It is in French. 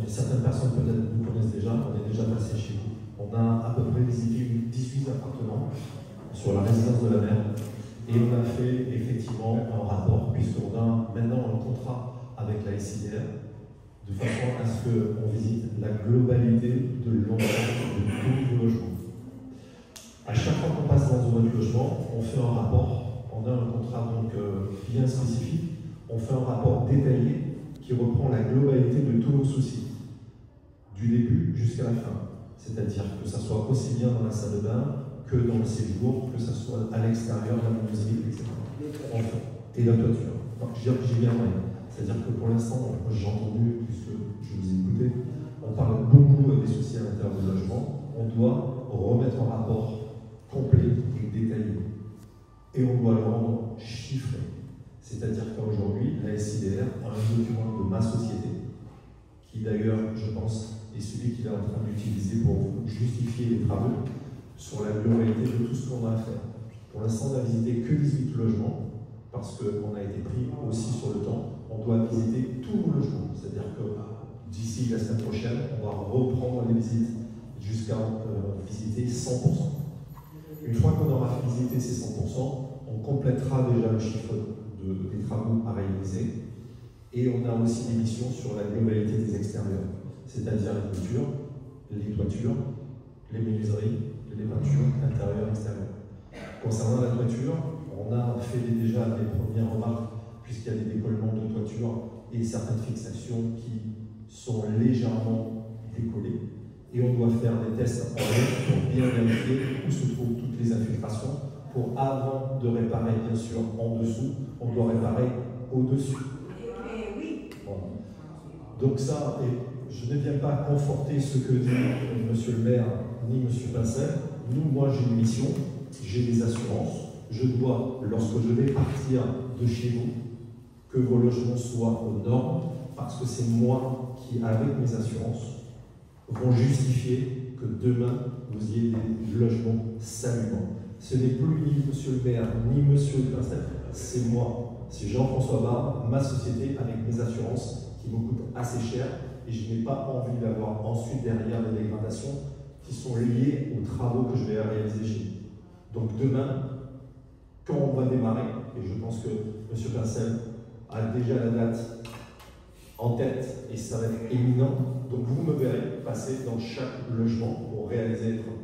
Certaines personnes peut-être nous connaissent déjà, on est déjà passé chez vous. On a à peu près visité 18 appartements sur la résidence de la mer et on a fait effectivement un rapport, puisqu'on a maintenant un contrat avec la SIDR, de façon à ce qu'on visite la globalité de l'ensemble de tous vos logements. À chaque fois qu'on passe dans un logement, on fait un rapport, on a un contrat donc bien spécifique, on fait un rapport détaillé qui reprend la globalité de tous nos soucis, du début jusqu'à la fin. C'est-à-dire que ça soit aussi bien dans la salle de bain que dans le séjour, que ça soit à l'extérieur, la menuiserie, etc. Enfin, et la toiture. J'y viendrai. C'est-à-dire que pour l'instant, j'ai entendu, puisque je vous ai écouté, on parle beaucoup des soucis à l'intérieur du logement. On doit remettre un rapport complet et détaillé. Et on doit le rendre chiffré. C'est-à-dire qu'aujourd'hui, la SIDR a un document de ma société, qui d'ailleurs, je pense, est celui qu'il est en train d'utiliser pour justifier les travaux sur la globalité de tout ce qu'on a à faire. Pour l'instant, on n'a visité que 18 logements, parce qu'on a été pris aussi sur le temps. On doit visiter tous nos logements. C'est-à-dire que d'ici la semaine prochaine, on va reprendre les visites jusqu'à visiter 100%. Une fois qu'on aura visité ces 100%, on complétera déjà le chiffre des travaux à réaliser. Et on a aussi des missions sur la globalité des extérieurs, c'est-à-dire les toitures, les menuiseries, les peintures, intérieures, extérieures. Concernant la toiture, on a fait déjà les premières remarques, puisqu'il y a des décollements de toiture et certaines fixations qui sont légèrement décollées. Et on doit faire des tests en ligne pour bien vérifier où se trouvent toutes les infiltrations, pour avant de réparer, bien sûr, en dessous, on doit réparer au-dessus. Voilà. Donc ça, et je ne viens pas conforter ce que dit Monsieur le maire ni Monsieur Pincel. Moi j'ai une mission, j'ai des assurances. Je dois, lorsque je vais partir de chez vous, que vos logements soient aux normes, parce que c'est moi qui, avec mes assurances, vont justifier que demain, vous ayez des logements salubres. Ce n'est plus ni Monsieur le maire, ni Monsieur le Pincel, c'est moi. C'est Jean-François Barre, ma société, avec mes assurances, qui me coûtent assez cher, et je n'ai pas envie d'avoir ensuite derrière des dégradations qui sont liées aux travaux que je vais réaliser chez vous. Donc demain, quand on va démarrer, et je pense que M. Pincel a déjà la date en tête, et ça va être éminent, donc vous me verrez passer dans chaque logement pour réaliser les travaux.